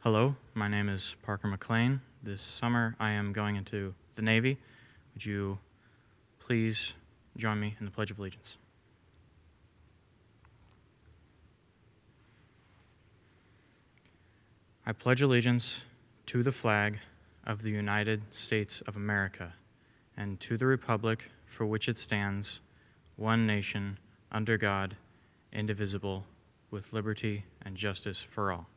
Hello, my name is Parker McLean. This summer I am going into the Navy. Would you please join me in the Pledge of Allegiance? I pledge allegiance to the flag of the United States of America and to the republic for which it stands, one nation, under God, indivisible, with liberty and justice for all.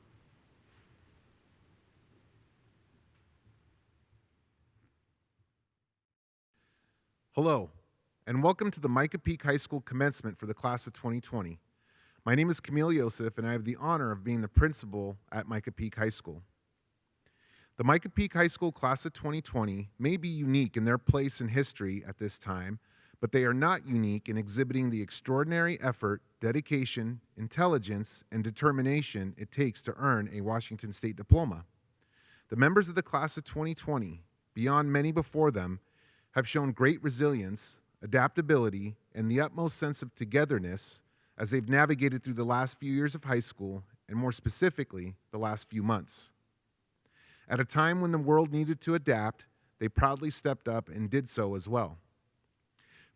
Hello, and welcome to the Mica High School commencement for the class of 2020. My name is Camille Yosef, and I have the honor of being the principal at Mica High School. The Mica High School class of 2020 may be unique in their place in history at this time, but they are not unique in exhibiting the extraordinary effort, dedication, intelligence, and determination it takes to earn a Washington State diploma. The members of the class of 2020, beyond many before them, have shown great resilience, adaptability, and the utmost sense of togetherness as they've navigated through the last few years of high school, and more specifically, the last few months. At a time when the world needed to adapt, they proudly stepped up and did so as well.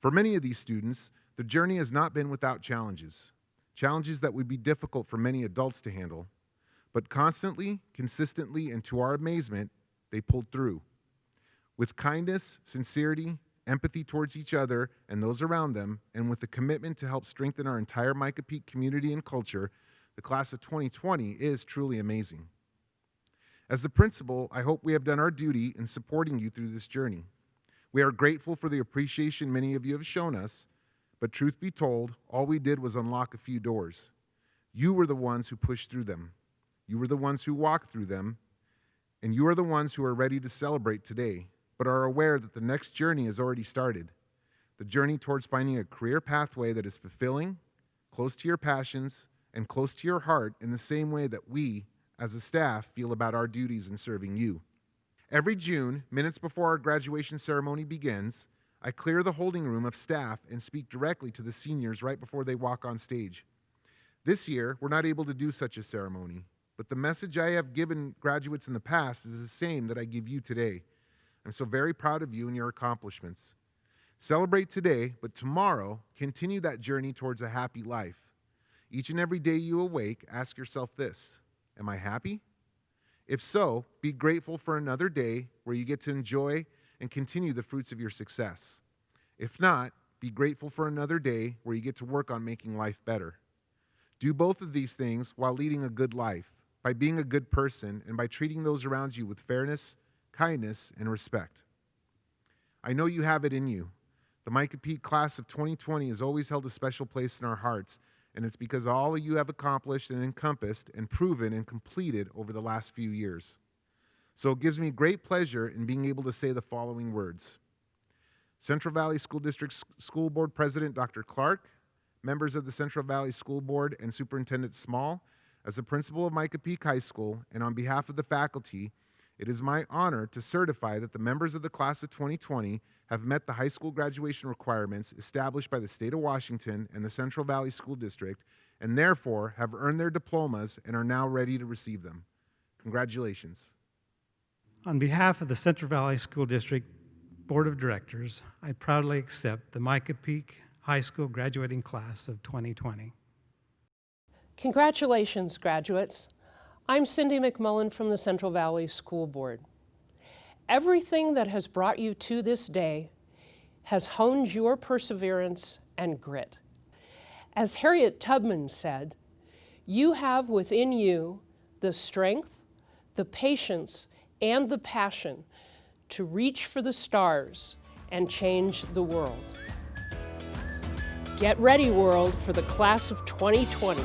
For many of these students, the journey has not been without challenges that would be difficult for many adults to handle, but constantly, consistently, and to our amazement, they pulled through. With kindness, sincerity, empathy towards each other and those around them, and with the commitment to help strengthen our entire Mica Peak community and culture, the class of 2020 is truly amazing. As the principal, I hope we have done our duty in supporting you through this journey. We are grateful for the appreciation many of you have shown us, but truth be told, all we did was unlock a few doors. You were the ones who pushed through them. You were the ones who walked through them, and you are the ones who are ready to celebrate today, but are aware that the next journey has already started. The journey towards finding a career pathway that is fulfilling, close to your passions, and close to your heart in the same way that we, as a staff, feel about our duties in serving you. Every June, minutes before our graduation ceremony begins, I clear the holding room of staff and speak directly to the seniors right before they walk on stage. This year, we're not able to do such a ceremony, but the message I have given graduates in the past is the same that I give you today. I'm so very proud of you and your accomplishments. Celebrate today, but tomorrow, continue that journey towards a happy life. Each and every day you awake, ask yourself this: am I happy? If so, be grateful for another day where you get to enjoy and continue the fruits of your success. If not, be grateful for another day where you get to work on making life better. Do both of these things while leading a good life, by being a good person and by treating those around you with fairness, kindness, and respect. I know you have it in you. The Mica Peak class of 2020 has always held a special place in our hearts, and it's because all of you have accomplished and encompassed and proven and completed over the last few years. So it gives me great pleasure in being able to say the following words. Central Valley School District School Board President Dr. Clark, members of the Central Valley School Board, and Superintendent Small, as the principal of Mica Peak High School, and on behalf of the faculty, it is my honor to certify that the members of the class of 2020 have met the high school graduation requirements established by the state of Washington and the Central Valley School District, and therefore have earned their diplomas and are now ready to receive them. Congratulations. On behalf of the Central Valley School District Board of Directors, I proudly accept the Mica Peak High School graduating class of 2020. Congratulations, graduates. I'm Cindy McMullen from the Central Valley School Board. Everything that has brought you to this day has honed your perseverance and grit. As Harriet Tubman said, you have within you the strength, the patience, and the passion to reach for the stars and change the world. Get ready, world, for the class of 2020.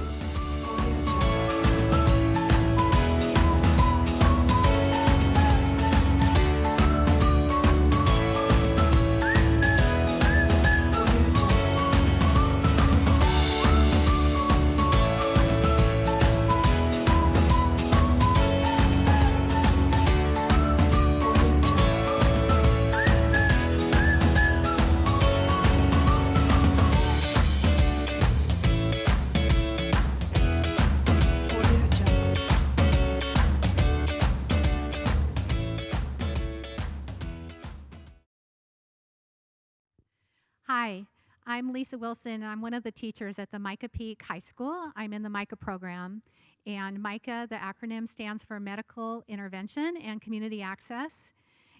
Hi, I'm Lisa Wilson, and I'm one of the teachers at the Mica Peak High School. I'm in the Mica program, and Mica, the acronym, stands for Medical Intervention and Community Access,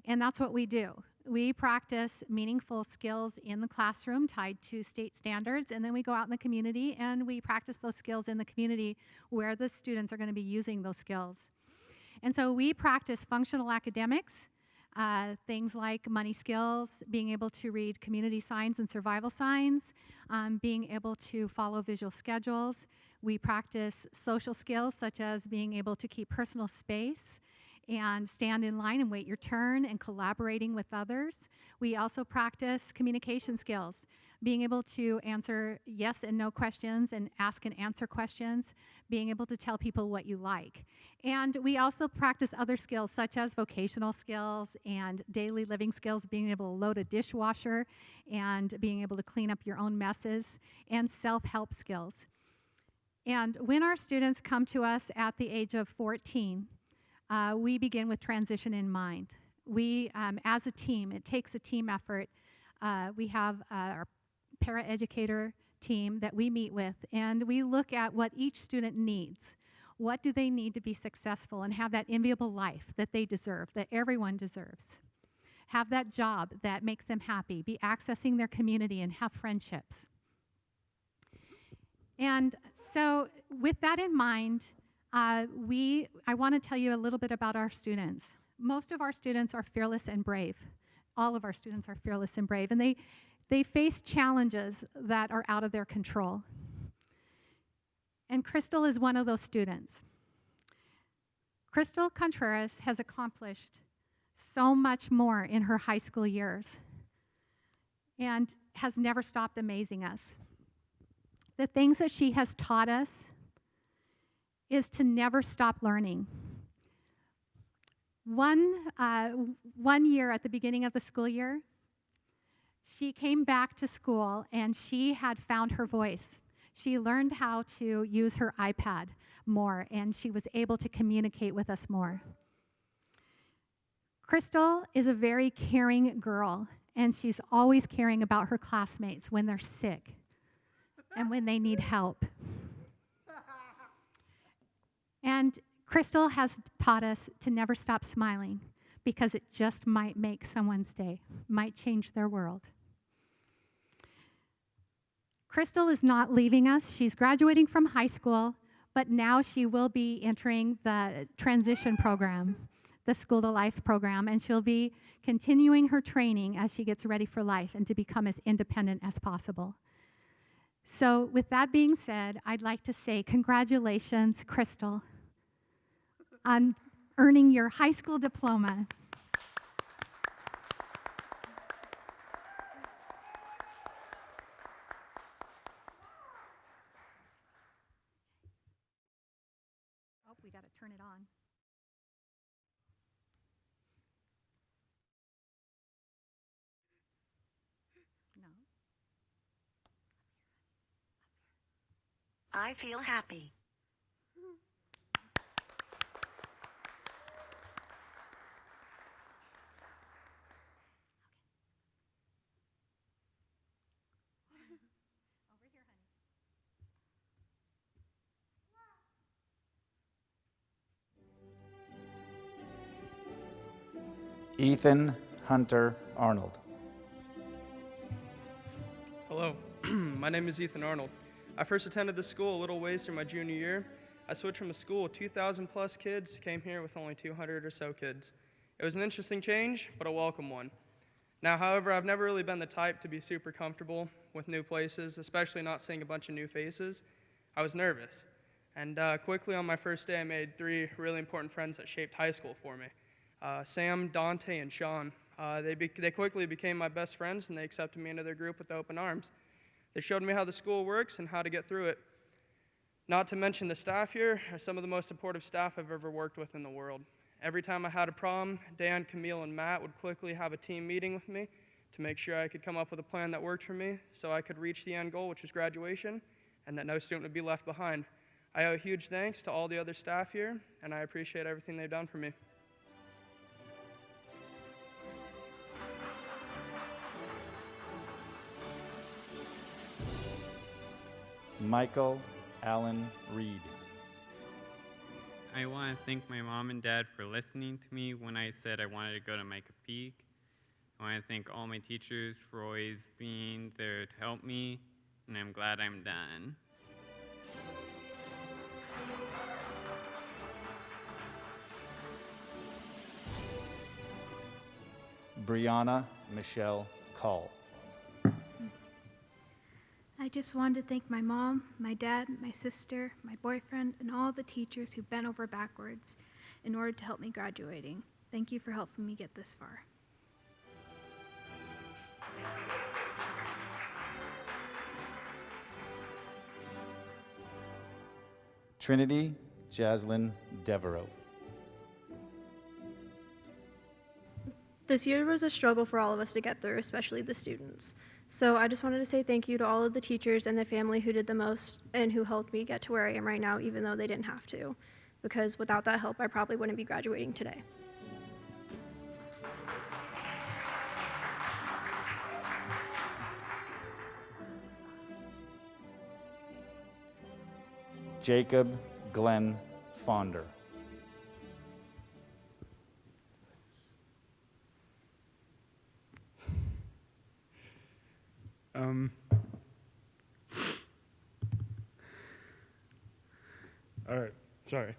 and that's what we do. We practice meaningful skills in the classroom tied to state standards, and then we go out in the community and we practice those skills in the community where the students are going to be using those skills. And so we practice functional academics, things like money skills, being able to read community signs and survival signs, being able to follow visual schedules. We practice social skills such as being able to keep personal space and stand in line and wait your turn and collaborating with others. We also practice communication skills, being able to answer yes and no questions and ask and answer questions, being able to tell people what you like. And we also practice other skills such as vocational skills and daily living skills, being able to load a dishwasher and being able to clean up your own messes, and self-help skills. And when our students come to us at the age of 14, we begin with transition in mind. We, as a team, it takes a team effort. We have our paraeducator team that we meet with, and we look at what each student needs. What do they need to be successful and have that enviable life that they deserve, that everyone deserves? Have that job that makes them happy, be accessing their community and have friendships. And so with that in mind, I want to tell you a little bit about our students. Most of our students are fearless and brave. All of our students are fearless and brave, and they face challenges that are out of their control. And Crystal is one of those students. Crystal Contreras has accomplished so much more in her high school years and has never stopped amazing us. The things that she has taught us is to never stop learning. One year at the beginning of the school year, she came back to school and she had found her voice. She learned how to use her iPad more, and she was able to communicate with us more. Crystal is a very caring girl, and she's always caring about her classmates when they're sick and when they need help. And Crystal has taught us to never stop smiling, because it just might make someone's day, might change their world. Crystal is not leaving us. She's graduating from high school, but now she will be entering the transition program, the School to Life program, and she'll be continuing her training as she gets ready for life and to become as independent as possible. So with that being said, I'd like to say congratulations, Crystal, on earning your high school diploma. Oh, we got to turn it on. No. I feel happy. Over here, honey. Ethan Hunter Arnold. Hello, my name is Ethan Arnold. I first attended this school a little ways through my junior year. I switched from a school with 2,000 plus kids, came here with only 200 or so kids. It was an interesting change, but a welcome one. Now, however, I've never really been the type to be super comfortable with new places, especially not seeing a bunch of new faces. I was nervous. And quickly on my first day, I made 3 really important friends that shaped high school for me. Sam, Dante, and Sean. They quickly became my best friends, and they accepted me into their group with open arms. They showed me how the school works and how to get through it. Not to mention the staff here are some of the most supportive staff I've ever worked with in the world. Every time I had a problem, Dan, Camille, and Matt would quickly have a team meeting with me to make sure I could come up with a plan that worked for me so I could reach the end goal, which was graduation, and that no student would be left behind. I owe a huge thanks to all the other staff here, and I appreciate everything they've done for me. Michael Allen Reed. I want to thank my mom and dad for listening to me when I said I wanted to go to Mica Peak. I want to thank all my teachers for always being there to help me, and I'm glad I'm done. Brianna Michelle Call. I just wanted to thank my mom, my dad, my sister, my boyfriend, and all the teachers who bent over backwards in order to help me graduating. Thank you for helping me get this far. Trinity Jaslyn Devereaux. This year was a struggle for all of us to get through, especially the students. So I just wanted to say thank you to all of the teachers and the family who did the most and who helped me get to where I am right now, even though they didn't have to. Because without that help, I probably wouldn't be graduating today. Jacob Glenn Fonder. All right, sorry.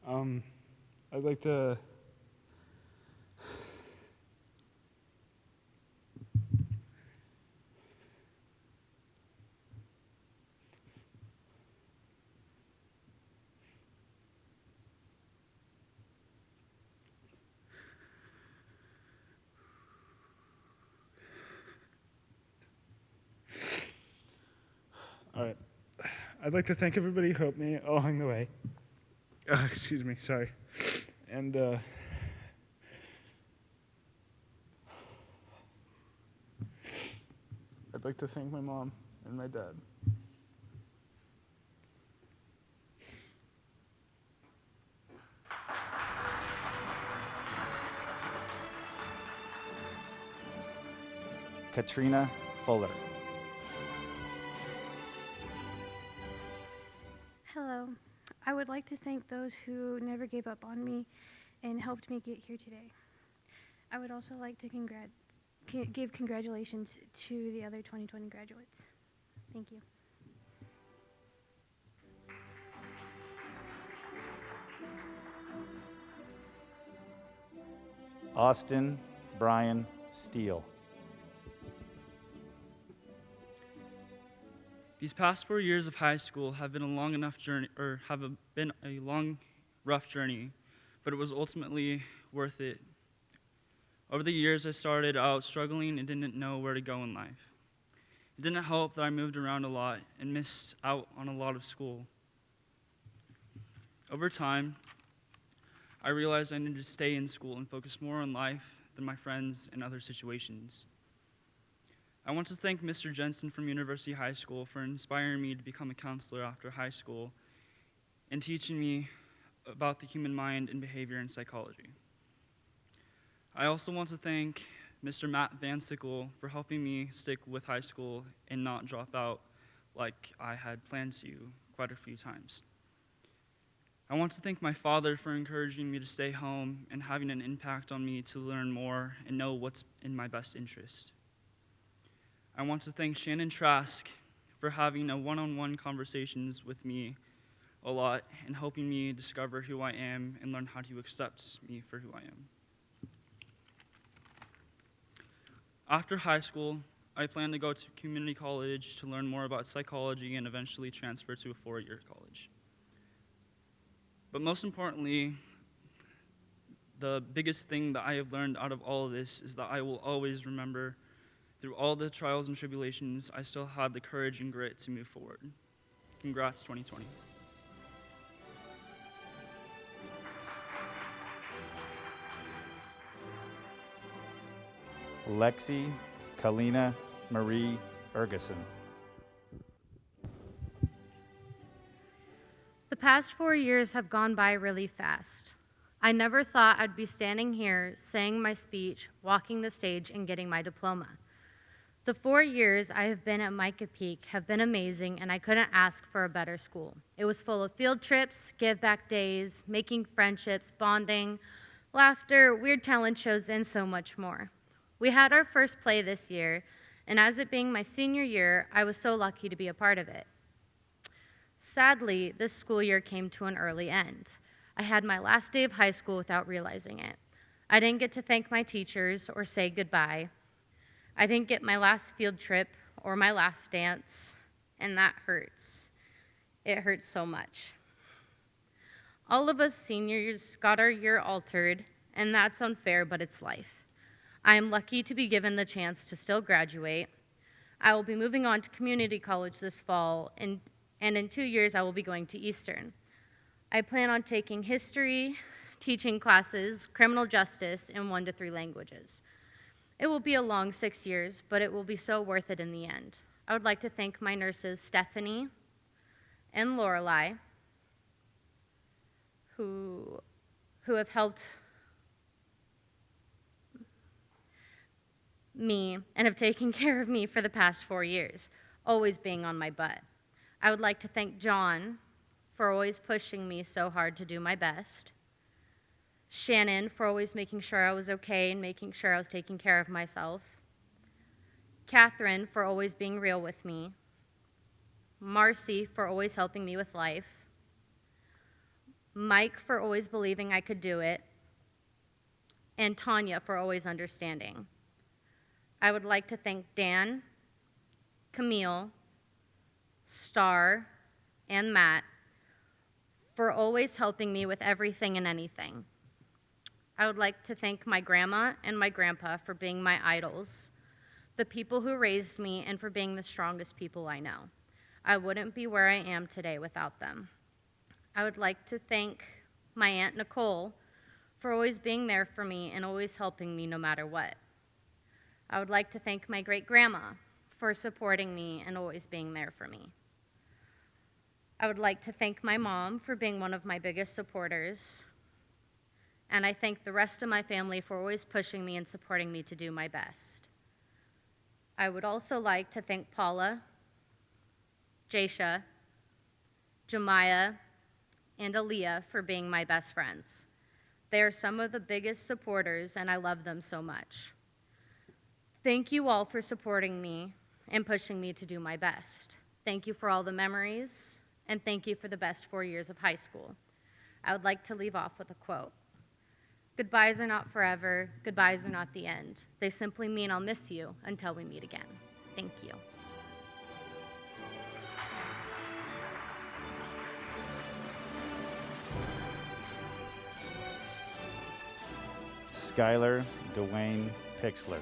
I'd like to I'd like to thank everybody who helped me along the way. Excuse me, sorry. And I'd like to thank my mom and my dad. Katrina Fuller. Hello. I would like to thank those who never gave up on me and helped me get here today. I would also like to give congratulations to the other 2020 graduates. Thank you. Austin Brian Steele. These past 4 years of high school have been a long enough journey, or have been a long, rough journey, but it was ultimately worth it. Over the years, I started out struggling and didn't know where to go in life. It didn't help that I moved around a lot and missed out on a lot of school. Over time, I realized I needed to stay in school and focus more on life than my friends and other situations. I want to thank Mr. Jensen from University High School for inspiring me to become a counselor after high school and teaching me about the human mind and behavior in psychology. I also want to thank Mr. Matt Van Sickle for helping me stick with high school and not drop out like I had planned to quite a few times. I want to thank my father for encouraging me to stay home and having an impact on me to learn more and know what's in my best interest. I want to thank Shannon Trask for having a one-on-one conversations with me a lot and helping me discover who I am and learn how to accept me for who I am. After high school, I plan to go to community college to learn more about psychology and eventually transfer to a four-year college. But most importantly, the biggest thing that I have learned out of all of this is that I will always remember through all the trials and tribulations, I still had the courage and grit to move forward. Congrats, 2020. Lexi Kalina Marie Ergeson. The past 4 years have gone by really fast. I never thought I'd be standing here, saying my speech, walking the stage, and getting my diploma. The 4 years I have been at Mica Peak have been amazing, and I couldn't ask for a better school. It was full of field trips, give-back days, making friendships, bonding, laughter, weird talent shows, and so much more. We had our first play this year, and as it being my senior year, I was so lucky to be a part of it. Sadly, this school year came to an early end. I had my last day of high school without realizing it. I didn't get to thank my teachers or say goodbye. I didn't get my last field trip or my last dance, and that hurts. It hurts so much. All of us seniors got our year altered, and that's unfair, but it's life. I am lucky to be given the chance to still graduate. I will be moving on to community college this fall, and in 2 years I will be going to Eastern. I plan on taking history, teaching classes, criminal justice, in 1 to 3 languages. It will be a long 6 years, but it will be so worth it in the end. I would like to thank my nurses, Stephanie and Lorelei, who have helped me and have taken care of me for the past 4 years, always being on my butt. I would like to thank John for always pushing me so hard to do my best. Shannon for always making sure I was okay and making sure I was taking care of myself. Catherine for always being real with me. Marcy for always helping me with life. Mike for always believing I could do it. And Tanya for always understanding. I would like to thank Dan, Camille, Star, and Matt for always helping me with everything and anything. I would like to thank my grandma and my grandpa for being my idols, the people who raised me, and for being the strongest people I know. I wouldn't be where I am today without them. I would like to thank my Aunt Nicole for always being there for me and always helping me no matter what. I would like to thank my great-grandma for supporting me and always being there for me. I would like to thank my mom for being one of my biggest supporters. And I thank the rest of my family for always pushing me and supporting me to do my best. I would also like to thank Paula, Jasha, Jemiah, and Aaliyah for being my best friends. They are some of the biggest supporters, and I love them so much. Thank you all for supporting me and pushing me to do my best. Thank you for all the memories, and thank you for the best 4 years of high school. I would like to leave off with a quote. Goodbyes are not forever. Goodbyes are not the end. They simply mean I'll miss you until we meet again. Thank you. Skylar Dwayne Pixler.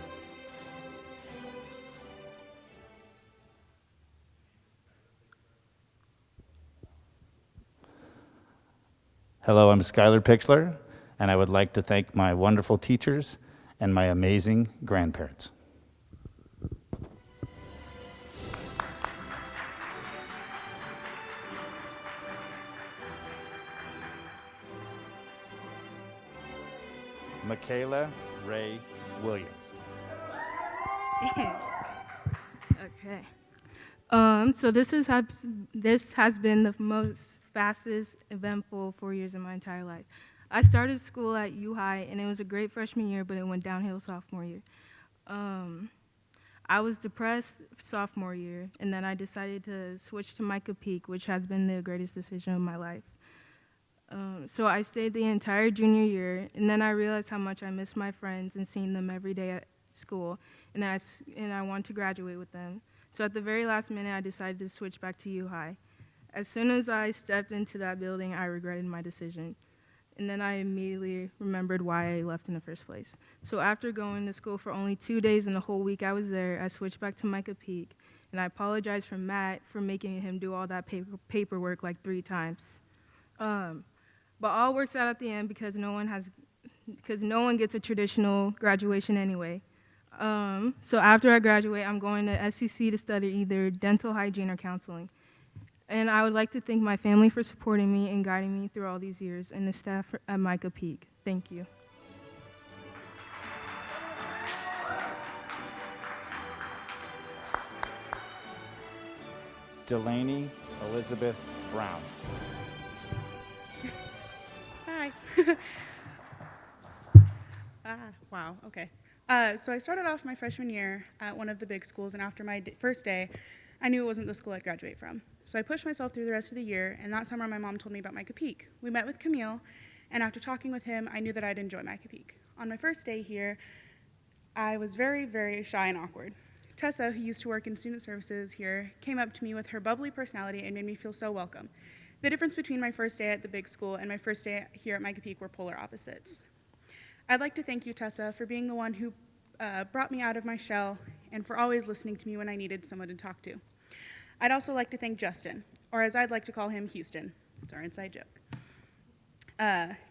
Hello, I'm Skylar Pixler, and I would like to thank my wonderful teachers and my amazing grandparents. Michaela Ray Williams. Okay. So this has been the most fastest, eventful 4 years of my entire life. I started school at U High, and it was a great freshman year, but it went downhill sophomore year. I was depressed sophomore year, and then I decided to switch to Mica Peak, which has been the greatest decision of my life. So I stayed the entire junior year, and then I realized how much I missed my friends and seeing them every day at school, and I wanted to graduate with them. So at the very last minute, I decided to switch back to U High. As soon as I stepped into that building, I regretted my decision. And then I immediately remembered why I left in the first place. So after going to school for only 2 days and the whole week I was there, I switched back to Mica Peak, and I apologized for Matt for making him do all that paperwork like 3 times. But all works out at the end because no one gets a traditional graduation anyway. So after I graduate, I'm going to SCC to study either dental hygiene or counseling. And I would like to thank my family for supporting me and guiding me through all these years, and the staff at Mica Peak. Thank you. Delaney Elizabeth Brown. Hi. Wow, okay. So I started off my freshman year at one of the big schools, and after my first day, I knew it wasn't the school I'd graduate from. So I pushed myself through the rest of the year, and that summer my mom told me about Mica Peak. We met with Camille, and after talking with him, I knew that I'd enjoy Mica Peak. On my first day here, I was very, very shy and awkward. Tessa, who used to work in student services here, came up to me with her bubbly personality and made me feel so welcome. The difference between my first day at the big school and my first day here at Mica Peak were polar opposites. I'd like to thank you, Tessa, for being the one who brought me out of my shell and for always listening to me when I needed someone to talk to. I'd also like to thank Justin, or as I'd like to call him, Houston. It's our inside joke.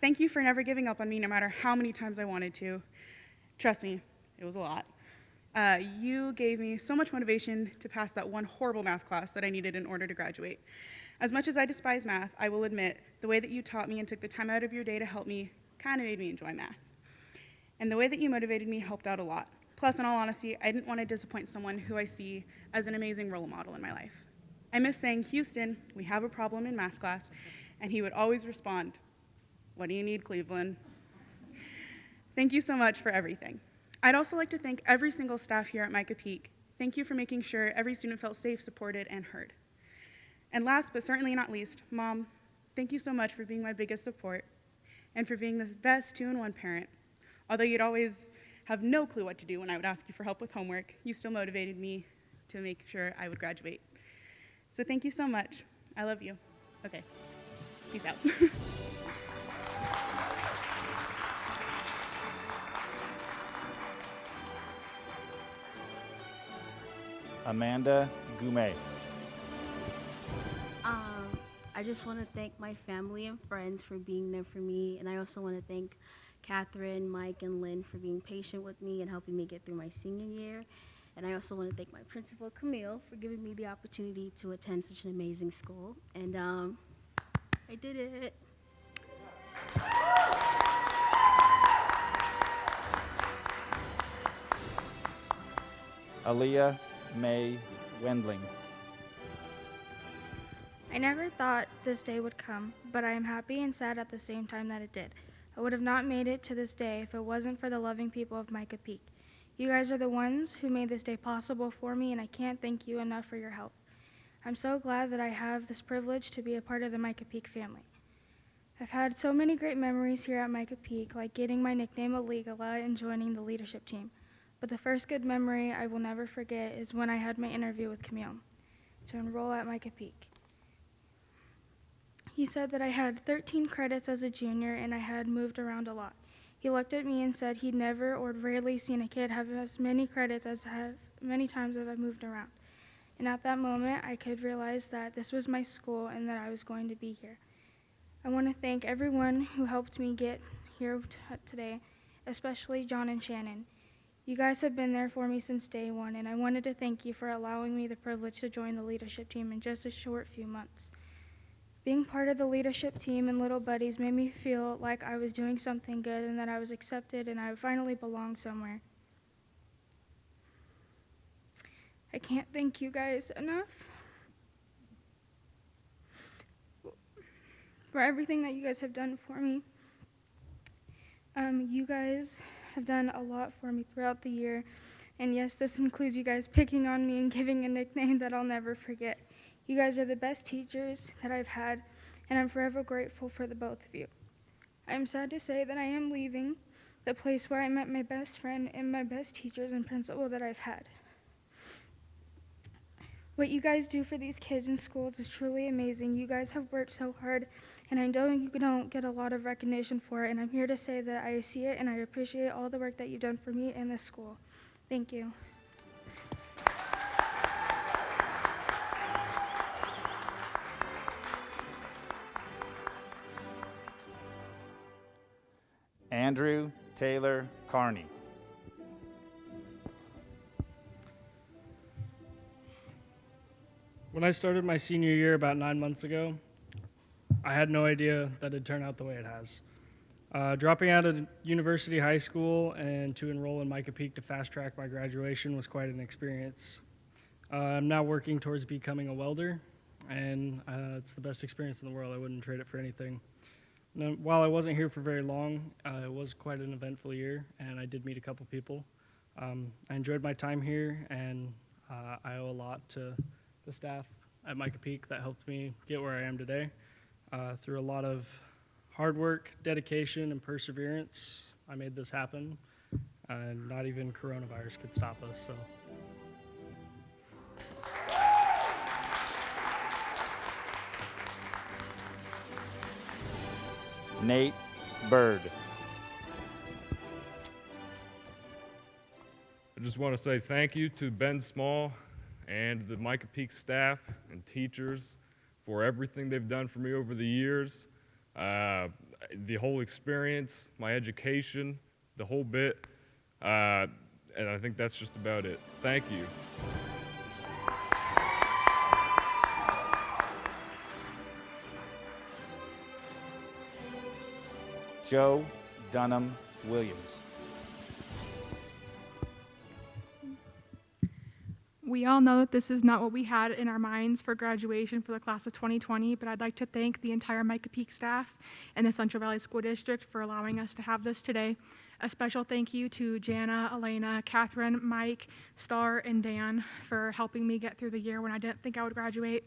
Thank you for never giving up on me no matter how many times I wanted to. Trust me, it was a lot. You gave me so much motivation to pass that one horrible math class that I needed in order to graduate. As much as I despise math, I will admit the way that you taught me and took the time out of your day to help me kind of made me enjoy math. And the way that you motivated me helped out a lot. Plus, in all honesty, I didn't want to disappoint someone who I see as an amazing role model in my life. I miss saying, Houston, we have a problem in math class, and he would always respond, what do you need, Cleveland? Thank you so much for everything. I'd also like to thank every single staff here at Mica Peak. Thank you for making sure every student felt safe, supported, and heard. And last but certainly not least, Mom, thank you so much for being my biggest support and for being the best two-in-one parent. Although you'd always have no clue what to do when I would ask you for help with homework, you still motivated me to make sure I would graduate. So thank you so much. I love you. Okay, peace out. Amanda Goumet. I just want to thank my family and friends for being there for me, and I also want to thank Catherine, Mike, and Lynn for being patient with me and helping me get through my senior year. And I also want to thank my principal, Camille, for giving me the opportunity to attend such an amazing school. And I did it. Aaliyah May Wendling. I never thought this day would come, but I am happy and sad at the same time that it did. I would have not made it to this day if it wasn't for the loving people of Mica Peak. You guys are the ones who made this day possible for me, and I can't thank you enough for your help. I'm so glad that I have this privilege to be a part of the Mica Peak family. I've had so many great memories here at Mica Peak, like getting my nickname Aligala and joining the leadership team. But the first good memory I will never forget is when I had my interview with Camille to enroll at Mica Peak. He said that I had 13 credits as a junior and I had moved around a lot. He looked at me and said he'd never or rarely seen a kid have as many credits as many times as I've moved around. And at that moment, I could realize that this was my school and that I was going to be here. I want to thank everyone who helped me get here today, especially John and Shannon. You guys have been there for me since day one, and I wanted to thank you for allowing me the privilege to join the leadership team in just a short few months. Being part of the leadership team and Little Buddies made me feel like I was doing something good and that I was accepted and I finally belonged somewhere. I can't thank you guys enough for everything that you guys have done for me. You guys have done a lot for me throughout the year, and yes, this includes you guys picking on me and giving a nickname that I'll never forget. You guys are the best teachers that I've had, and I'm forever grateful for the both of you. I'm sad to say that I am leaving the place where I met my best friend and my best teachers and principal that I've had. What you guys do for these kids in schools is truly amazing. You guys have worked so hard, and I know you don't get a lot of recognition for it, and I'm here to say that I see it and I appreciate all the work that you've done for me and this school. Thank you. Andrew Taylor Carney. When I started my senior year about 9 months ago, I had no idea that it'd turn out the way it has. Dropping out of university high school and to enroll in Mica Peak to fast track my graduation was quite an experience. I'm now working towards becoming a welder, and it's the best experience in the world. I wouldn't trade it for anything. Now, while I wasn't here for very long, it was quite an eventful year, and I did meet a couple people. I enjoyed my time here, and I owe a lot to the staff at Mica Peak that helped me get where I am today. Through a lot of hard work, dedication, and perseverance, I made this happen, and not even coronavirus could stop us. So. Nate Bird. I just want to say thank you to Ben Small and the Mica Peak staff and teachers for everything they've done for me over the years. The whole experience, my education, the whole bit. And I think that's just about it. Thank you. Joe Dunham Williams. We all know that this is not what we had in our minds for graduation for the class of 2020, but I'd like to thank the entire Mica Peak staff and the Central Valley School District for allowing us to have this today. A special thank you to Jana, Elena, Catherine, Mike, Star, and Dan for helping me get through the year when I didn't think I would graduate.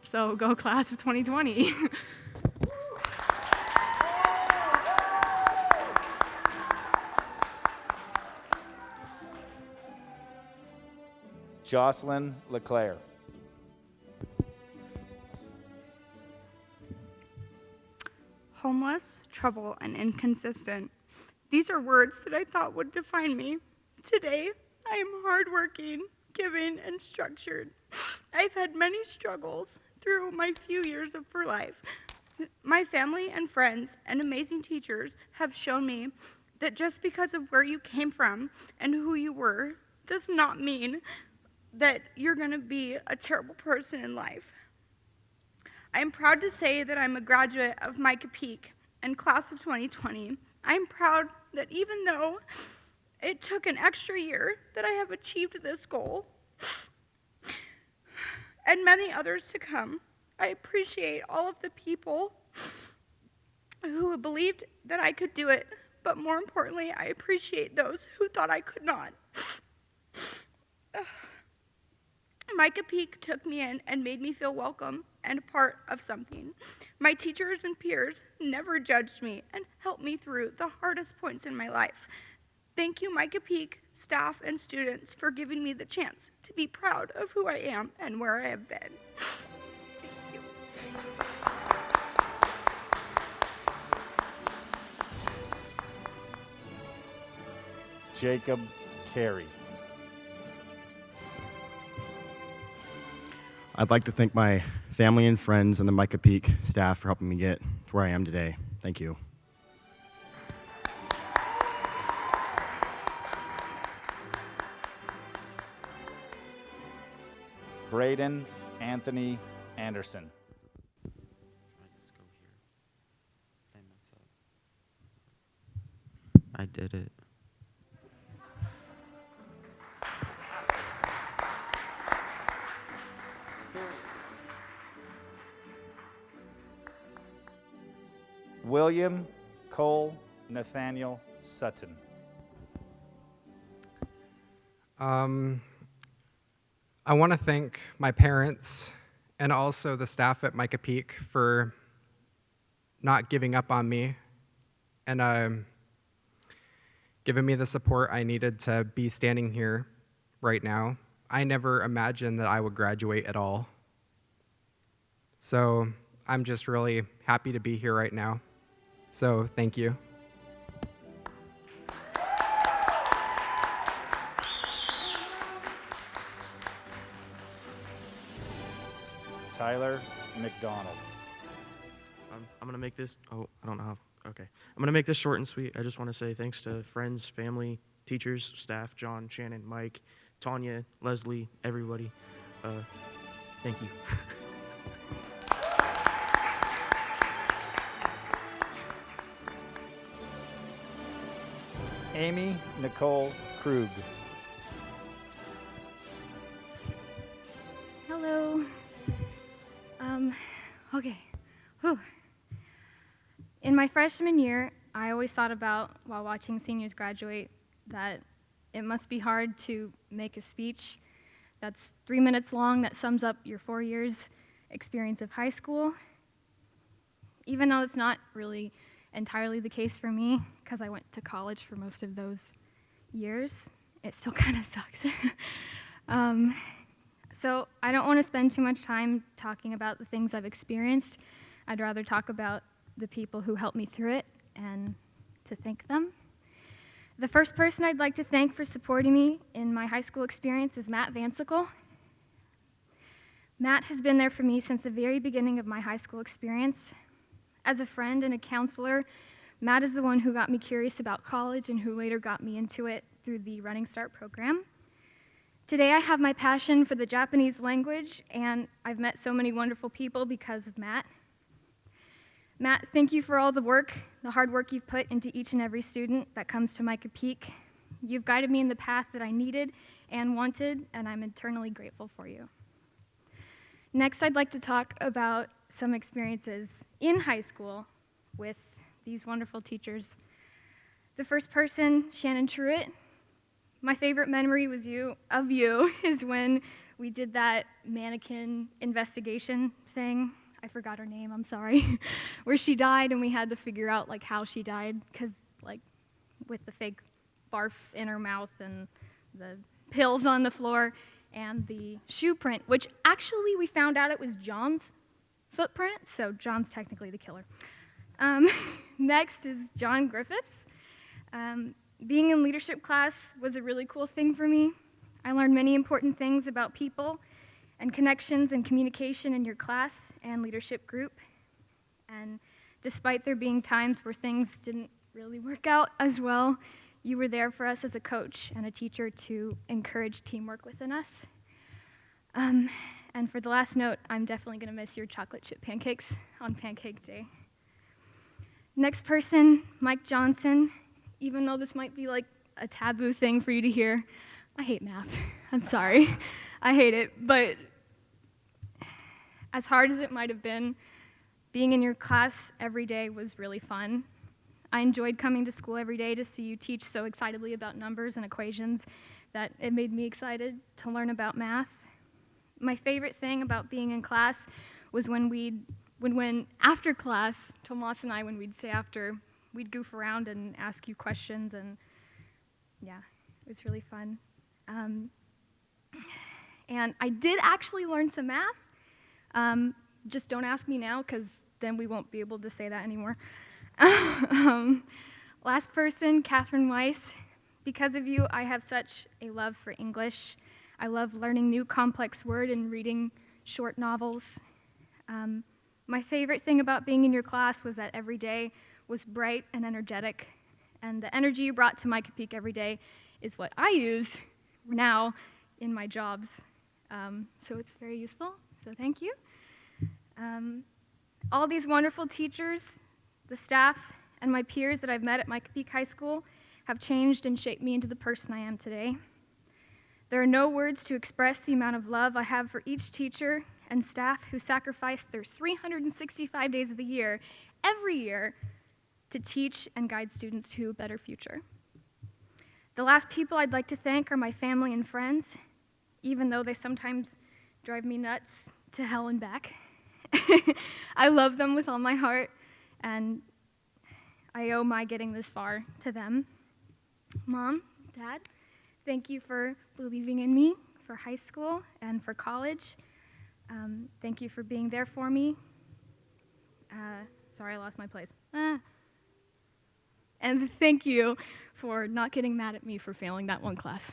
So go class of 2020. Jocelyn LeClaire. Homeless, trouble, and inconsistent. These are words that I thought would define me. Today, I am hardworking, giving, and structured. I've had many struggles through my few years of for life. My family and friends and amazing teachers have shown me that just because of where you came from and who you were does not mean that you're going to be a terrible person in life. I am proud to say that I'm a graduate of Mica Peak and class of 2020. I'm proud that even though it took an extra year, that I have achieved this goal and many others to come. I appreciate all of the people who believed that I could do it, but more importantly, I appreciate those who thought I could not. Mica Peak took me in and made me feel welcome and a part of something. My teachers and peers never judged me and helped me through the hardest points in my life. Thank you, Mica Peak staff and students, for giving me the chance to be proud of who I am and where I have been. Thank you. Jacob Carey. I'd like to thank my family and friends and the Mica Peak staff for helping me get to where I am today. Thank you. Braden Anthony Anderson. I did it. William Cole Nathaniel Sutton. I want to thank my parents and also the staff at Mica Peak for not giving up on me and giving me the support I needed to be standing here right now. I never imagined that I would graduate at all. So I'm just really happy to be here right now. So thank you. Tyler McDonald. I'm going to make this, I don't know how, okay. I'm going to make this short and sweet. I just want to say thanks to friends, family, teachers, staff, John, Shannon, Mike, Tanya, Leslie, everybody. Thank you. Amy Nicole Krug. my freshman year, I always thought about, while watching seniors graduate, that it must be hard to make a speech that's 3 minutes long that sums up your 4 years experience of high school. Even though it's not really entirely the case for me, because I went to college for most of those years, it still kind of sucks. So I don't want to spend too much time talking about the things I've experienced. I'd rather talk about the people who helped me through it and to thank them. The first person I'd like to thank for supporting me in my high school experience is Matt Vansicle. Matt has been there for me since the very beginning of my high school experience. As a friend and a counselor, Matt is the one who got me curious about college and who later got me into it through the Running Start program. Today I have my passion for the Japanese language, and I've met so many wonderful people because of Matt. Matt, thank you for all the work, the hard work you've put into each and every student that comes to Mica Peak. You've guided me in the path that I needed and wanted, and I'm eternally grateful for you. Next, I'd like to talk about some experiences in high school with these wonderful teachers. The first person, Shannon Truitt. My favorite memory of you is when we did that mannequin investigation thing. I forgot her name, I'm sorry. Where she died and we had to figure out like how she died, because like with the fake barf in her mouth and the pills on the floor and the shoe print, which actually we found out it was John's footprint, so John's technically the killer. Next is John Griffiths. Being in leadership class was a really cool thing for me. I learned many important things about people and connections and communication in your class and leadership group. And despite there being times where things didn't really work out as well, you were there for us as a coach and a teacher to encourage teamwork within us. And for the last note, I'm definitely gonna miss your chocolate chip pancakes on Pancake Day. Next person, Mike Johnson. Even though this might be like a taboo thing for you to hear, I hate math. I'm sorry, I hate it. But as hard as it might have been, being in your class every day was really fun. I enjoyed coming to school every day to see you teach so excitedly about numbers and equations that it made me excited to learn about math. My favorite thing about being in class was when after class, Tomas and I, when we'd stay after, we'd goof around and ask you questions, and yeah, it was really fun. And I did actually learn some math. Just don't ask me now, because then we won't be able to say that anymore. Last person, Catherine Weiss. Because of you, I have such a love for English. I love learning new complex words and reading short novels. My favorite thing about being in your class was that every day was bright and energetic, and the energy you brought to Mica Peak every day is what I use now in my jobs. So it's very useful, so thank you. All these wonderful teachers, the staff, and my peers that I've met at Mica Peak High School have changed and shaped me into the person I am today. There are no words to express the amount of love I have for each teacher and staff who sacrificed their 365 days of the year, every year, to teach and guide students to a better future. The last people I'd like to thank are my family and friends, even though they sometimes drive me nuts to hell and back. I love them with all my heart, and I owe my getting this far to them. Mom, Dad, thank you for believing in me for high school and for college. Thank you for being there for me. Sorry, I lost my place. And thank you for not getting mad at me for failing that one class.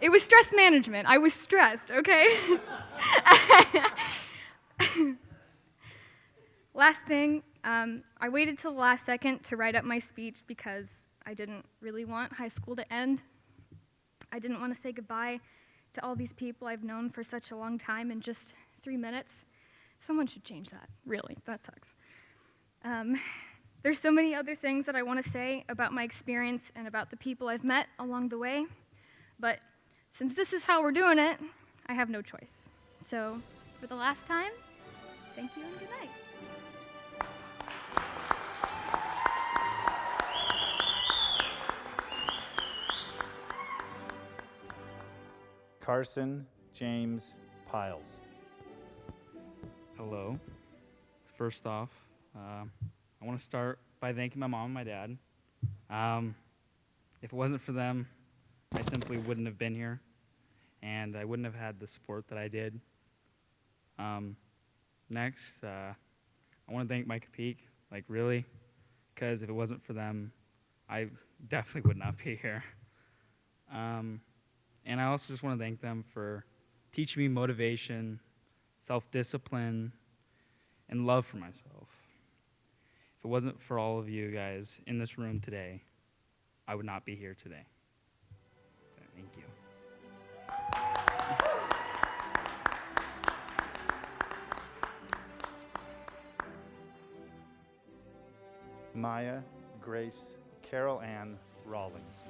It was stress management. I was stressed, okay? Last thing, I waited till the last second to write up my speech because I didn't really want high school to end. I didn't want to say goodbye to all these people I've known for such a long time in just 3 minutes. Someone should change that, really, that sucks. There's so many other things that I want to say about my experience and about the people I've met along the way, but since this is how we're doing it, I have no choice. So, for the last time, thank you and good night. Carson James Piles. Hello. First off, I want to start by thanking my mom and my dad. If it wasn't for them, I simply wouldn't have been here, and I wouldn't have had the support that I did. Next, I want to thank Mica Peak, like really, because if it wasn't for them, I definitely would not be here. And I also just want to thank them for teaching me motivation, self-discipline, and love for myself. If it wasn't for all of you guys in this room today, I would not be here today. Thank you. Maya Grace Carol Ann Rawlings.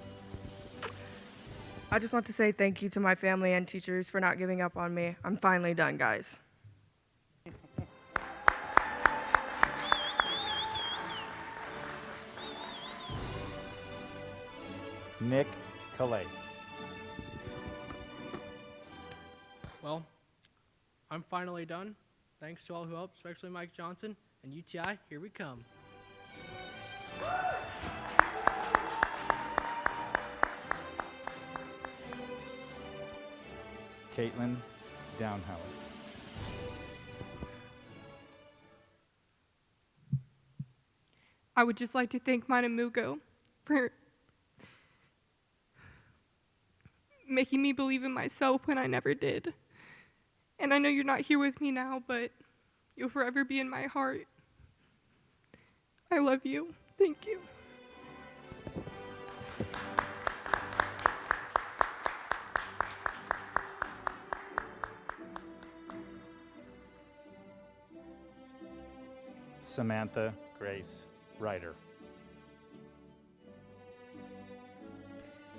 I just want to say thank you to my family and teachers for not giving up on me. I'm finally done, guys. Nick Calais. Well, I'm finally done. Thanks to all who helped, especially Mike Johnson and UTI. Here we come. Caitlin Downhauer. I would just like to thank Mugo for making me believe in myself when I never did. And I know you're not here with me now, but you'll forever be in my heart. I love you. Thank you. Samantha Grace Ryder.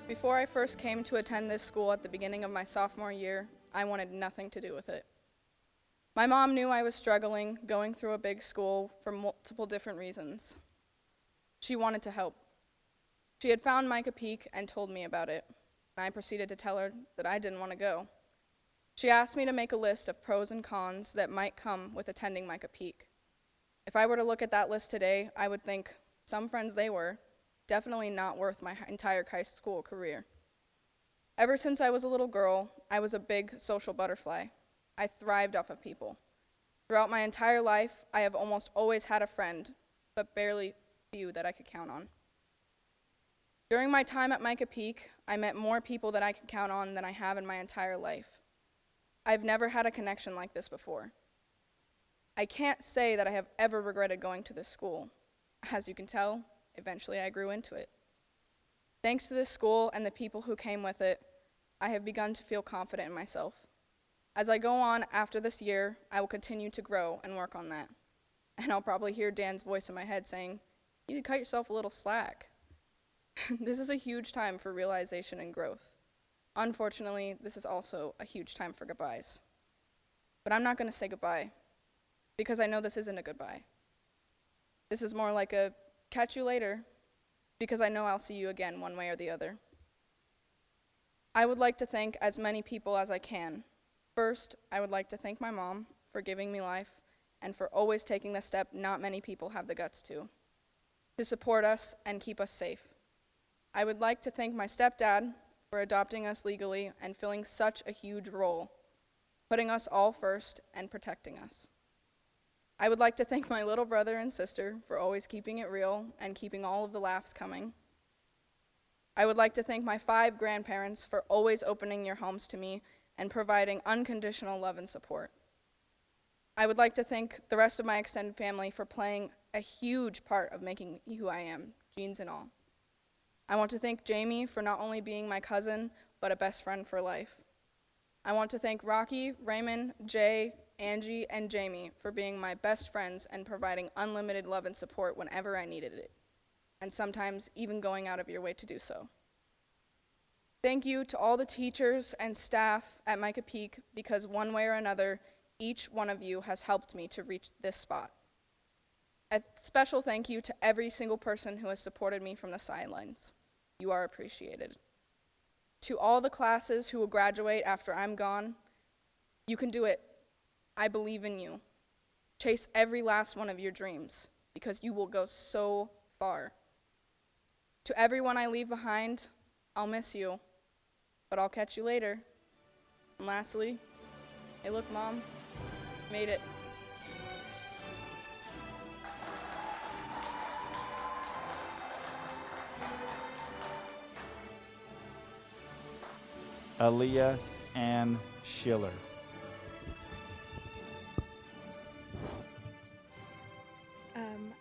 Before I first came to attend this school at the beginning of my sophomore year, I wanted nothing to do with it. My mom knew I was struggling, going through a big school for multiple different reasons. She wanted to help. She had found Mica Peak and told me about it, and I proceeded to tell her that I didn't want to go. She asked me to make a list of pros and cons that might come with attending Mica Peak. If I were to look at that list today, I would think some friends they were, definitely not worth my entire high school career. Ever since I was a little girl, I was a big social butterfly. I thrived off of people. Throughout my entire life, I have almost always had a friend, but barely few that I could count on. During my time at Mica Peak, I met more people that I could count on than I have in my entire life. I've never had a connection like this before. I can't say that I have ever regretted going to this school. As you can tell, eventually I grew into it. Thanks to this school and the people who came with it, I have begun to feel confident in myself. As I go on after this year, I will continue to grow and work on that. And I'll probably hear Dan's voice in my head saying, "You need to cut yourself a little slack." This is a huge time for realization and growth. Unfortunately, this is also a huge time for goodbyes. But I'm not going to say goodbye, because I know this isn't a goodbye. This is more like a catch you later, because I know I'll see you again one way or the other. I would like to thank as many people as I can. First, I would like to thank my mom for giving me life and for always taking the step not many people have the guts to support us and keep us safe. I would like to thank my stepdad for adopting us legally and filling such a huge role, putting us all first and protecting us. I would like to thank my little brother and sister for always keeping it real and keeping all of the laughs coming. I would like to thank my 5 grandparents for always opening your homes to me and providing unconditional love and support. I would like to thank the rest of my extended family for playing a huge part of making me who I am, genes and all. I want to thank Jamie for not only being my cousin, but a best friend for life. I want to thank Rocky, Raymond, Jay, Angie, and Jamie for being my best friends and providing unlimited love and support whenever I needed it, and sometimes even going out of your way to do so. Thank you to all the teachers and staff at Mica Peak, because one way or another, each one of you has helped me to reach this spot. A special thank you to every single person who has supported me from the sidelines. You are appreciated. To all the classes who will graduate after I'm gone, you can do it. I believe in you. Chase every last one of your dreams, because you will go so far. To everyone I leave behind, I'll miss you, but I'll catch you later. And lastly, hey look, Mom, made it. Aaliyah Ann Schiller.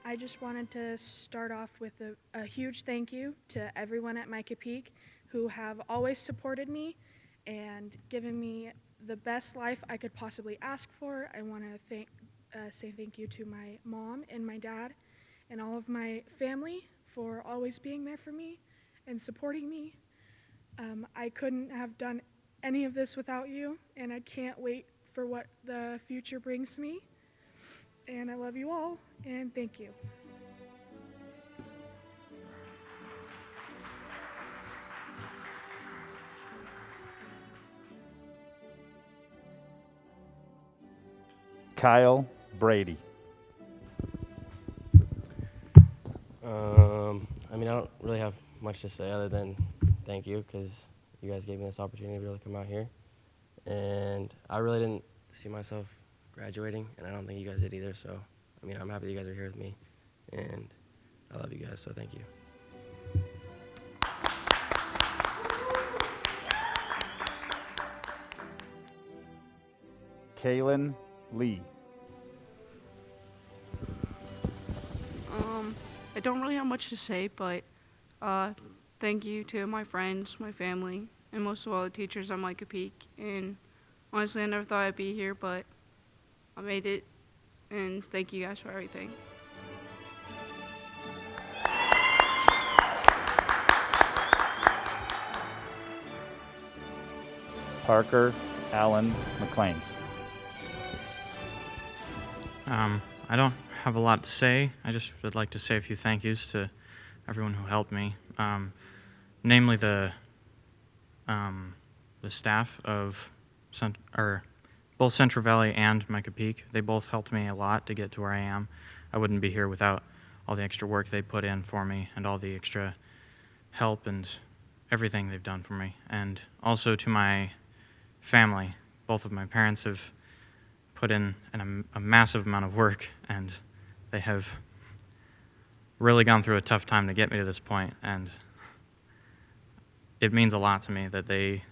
I just wanted to start off with a huge thank you to everyone at Mica Peak who have always supported me and given me the best life I could possibly ask for. I want to say thank you to my mom and my dad and all of my family for always being there for me and supporting me. I couldn't have done any of this without you, and I can't wait for what the future brings me. And I love you all, and thank you. Kyle Brady. I don't really have much to say other than thank you, because you guys gave me this opportunity to be able to come out here. And I really didn't see myself graduating, and I don't think you guys did either. So, I'm happy that you guys are here with me, and I love you guys, so thank you. Kaylin Lee. I don't really have much to say, but thank you to my friends, my family, and most of all the teachers at Mica Peak. And honestly, I never thought I'd be here, but I made it, and thank you guys for everything. Parker Allen McLean. I don't have a lot to say. I just would like to say a few thank yous to everyone who helped me, namely the staff of both Central Valley and Mica Peak. They both helped me a lot to get to where I am. I wouldn't be here without all the extra work they put in for me and all the extra help and everything they've done for me. And also to my family. Both of my parents have put in a massive amount of work, and they have really gone through a tough time to get me to this point, and it means a lot to me that they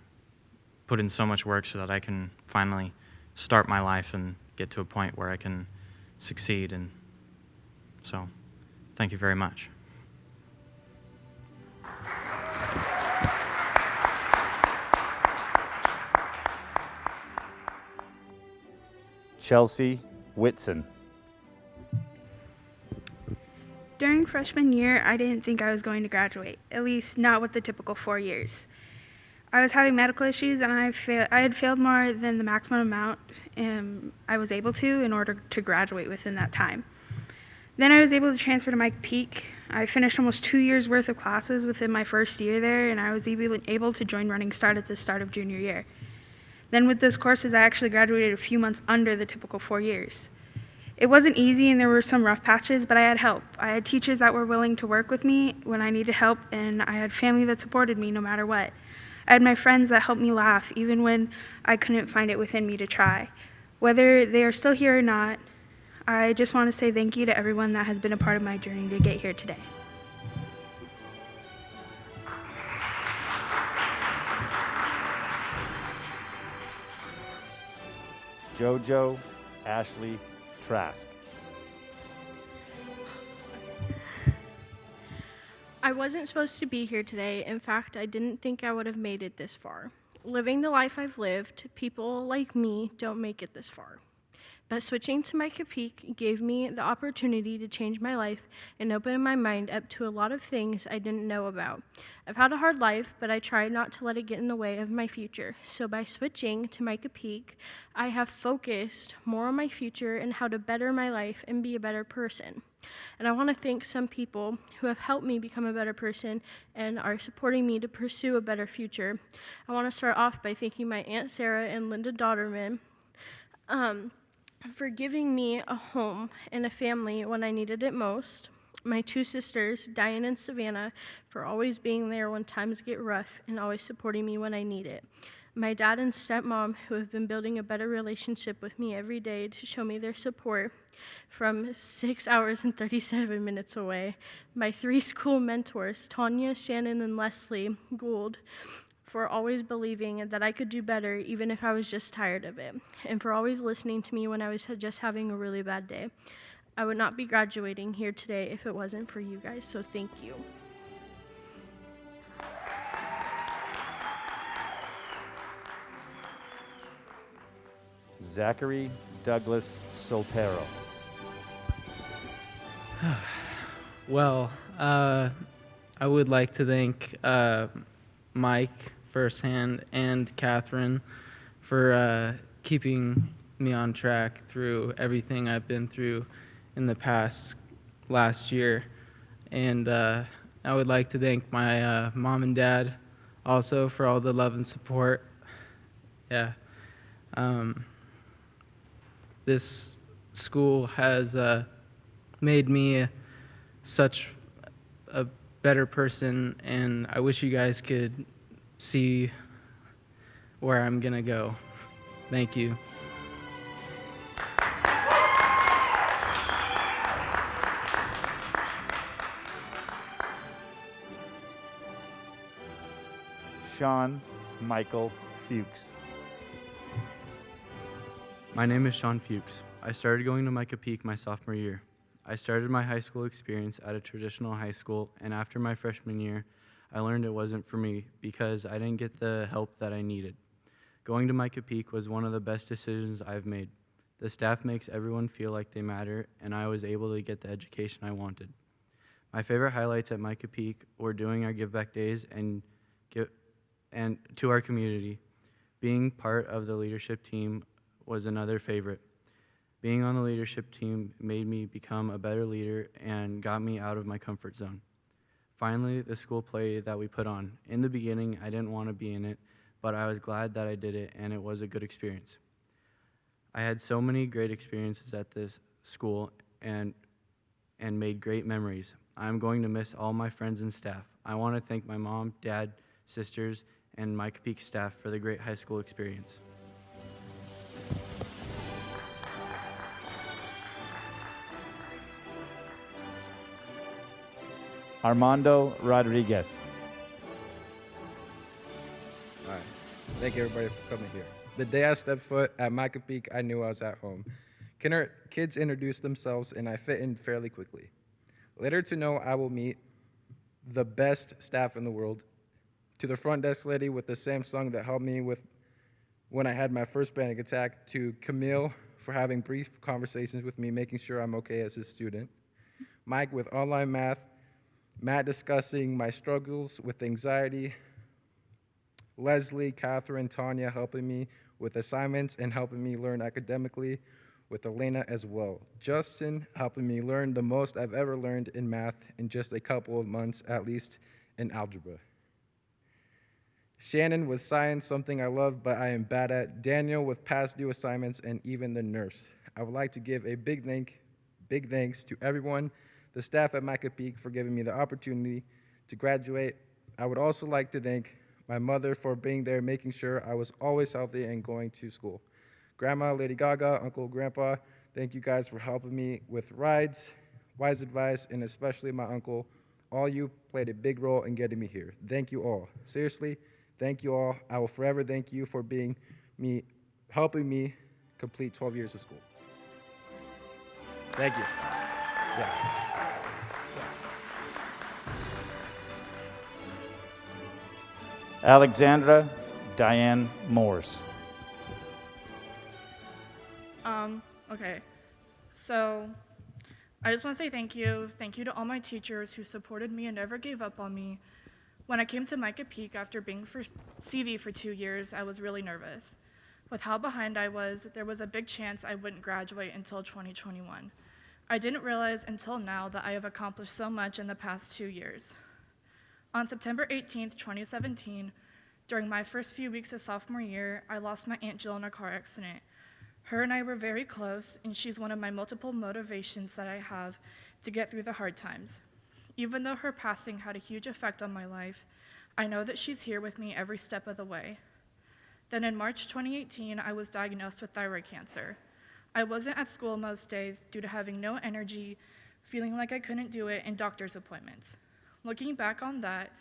put in so much work so that I can finally start my life and get to a point where I can succeed. And so, thank you very much. Chelsea Whitson. During freshman year, I didn't think I was going to graduate, at least not with the typical 4 years. I was having medical issues, and I had failed more than the maximum amount I was able to in order to graduate within that time. Then I was able to transfer to Mica Peak. I finished almost 2 years worth of classes within my first year there, and I was able to join Running Start at the start of junior year. Then with those courses, I actually graduated a few months under the typical 4 years. It wasn't easy, and there were some rough patches, but I had help. I had teachers that were willing to work with me when I needed help, and I had family that supported me no matter what. I had my friends that helped me laugh, even when I couldn't find it within me to try. Whether they are still here or not, I just want to say thank you to everyone that has been a part of my journey to get here today. JoJo Ashley Trask. I wasn't supposed to be here today. In fact, I didn't think I would have made it this far. Living the life I've lived, people like me don't make it this far. But switching to Mica Peak gave me the opportunity to change my life and open my mind up to a lot of things I didn't know about. I've had a hard life, but I tried not to let it get in the way of my future. So by switching to Mica Peak, I have focused more on my future and how to better my life and be a better person. And I want to thank some people who have helped me become a better person and are supporting me to pursue a better future. I want to start off by thanking my Aunt Sarah and Linda Dodderman for giving me a home and a family when I needed it most. My two sisters, Diane and Savannah, for always being there when times get rough and always supporting me when I need it. My dad and stepmom, who have been building a better relationship with me every day to show me their support from 6 hours and 37 minutes away. My 3 school mentors, Tanya, Shannon, and Leslie Gould, for always believing that I could do better even if I was just tired of it, and for always listening to me when I was just having a really bad day. I would not be graduating here today if it wasn't for you guys, so thank you. Zachary Douglas Soltero. Well, I would like to thank Mike firsthand and Catherine for keeping me on track through everything I've been through in the last year. And I would like to thank my mom and dad also for all the love and support. Yeah. This school has made me such a better person, and I wish you guys could see where I'm gonna go. Thank you. Sean Michael Fuchs. My name is Sean Fuchs. I started going to Mica Peak my sophomore year. I started my high school experience at a traditional high school, and after my freshman year, I learned it wasn't for me because I didn't get the help that I needed. Going to Mica Peak was one of the best decisions I've made. The staff makes everyone feel like they matter, and I was able to get the education I wanted. My favorite highlights at Mica Peak were doing our Give Back Days and to our community. Being part of the leadership team was another favorite. Being on the leadership team made me become a better leader and got me out of my comfort zone. Finally, the school play that we put on. In the beginning, I didn't want to be in it, but I was glad that I did it, and it was a good experience. I had so many great experiences at this school and made great memories. I'm going to miss all my friends and staff. I want to thank my mom, dad, sisters, and Mica Peak staff for the great high school experience. Armando Rodriguez. All right. Thank you, everybody, for coming here. The day I stepped foot at Mica Peak, I knew I was at home. Kids introduced themselves, and I fit in fairly quickly. Later to know I will meet the best staff in the world, to the front desk lady with the Samsung that helped me with when I had my first panic attack, to Camille for having brief conversations with me, making sure I'm okay as a student, Mike with online math, Matt discussing my struggles with anxiety, Leslie, Catherine, Tanya helping me with assignments and helping me learn academically, with Elena as well. Justin helping me learn the most I've ever learned in math in just a couple of months, at least in algebra. Shannon with science, something I love but I am bad at. Daniel with past due assignments, and even the nurse. I would like to give a big thanks to everyone, the staff at Mica Peak, for giving me the opportunity to graduate. I would also like to thank my mother for being there, making sure I was always healthy and going to school. Grandma, Lady Gaga, Uncle, Grandpa, thank you guys for helping me with rides, wise advice, and especially my uncle. All you played a big role in getting me here. Thank you all. Seriously, thank you all. I will forever thank you for helping me complete 12 years of school. Thank you. Yes. Alexandra Diane Morse. Okay. So I just want to say thank you. Thank you to all my teachers who supported me and never gave up on me. When I came to Mica Peak after being for CV for 2 years, I was really nervous. With how behind I was, there was a big chance I wouldn't graduate until 2021. I didn't realize until now that I have accomplished so much in the past 2 years. On September 18th, 2017, during my first few weeks of sophomore year, I lost my Aunt Jill in a car accident. Her and I were very close, and she's one of my multiple motivations that I have to get through the hard times. Even though her passing had a huge effect on my life, I know that she's here with me every step of the way. Then in March 2018, I was diagnosed with thyroid cancer. I wasn't at school most days due to having no energy, feeling like I couldn't do it, and doctor's appointments. Looking back on that,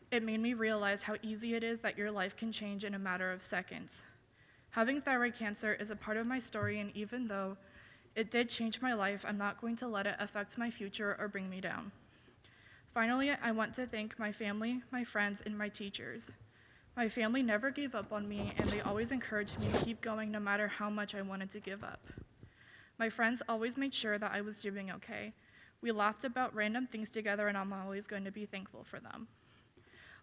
it made me realize how easy it is that your life can change in a matter of seconds. Having thyroid cancer is a part of my story, and even though it did change my life, I'm not going to let it affect my future or bring me down. Finally, I want to thank my family, my friends, and my teachers. My family never gave up on me, and they always encouraged me to keep going no matter how much I wanted to give up. My friends always made sure that I was doing okay. We laughed about random things together, and I'm always going to be thankful for them.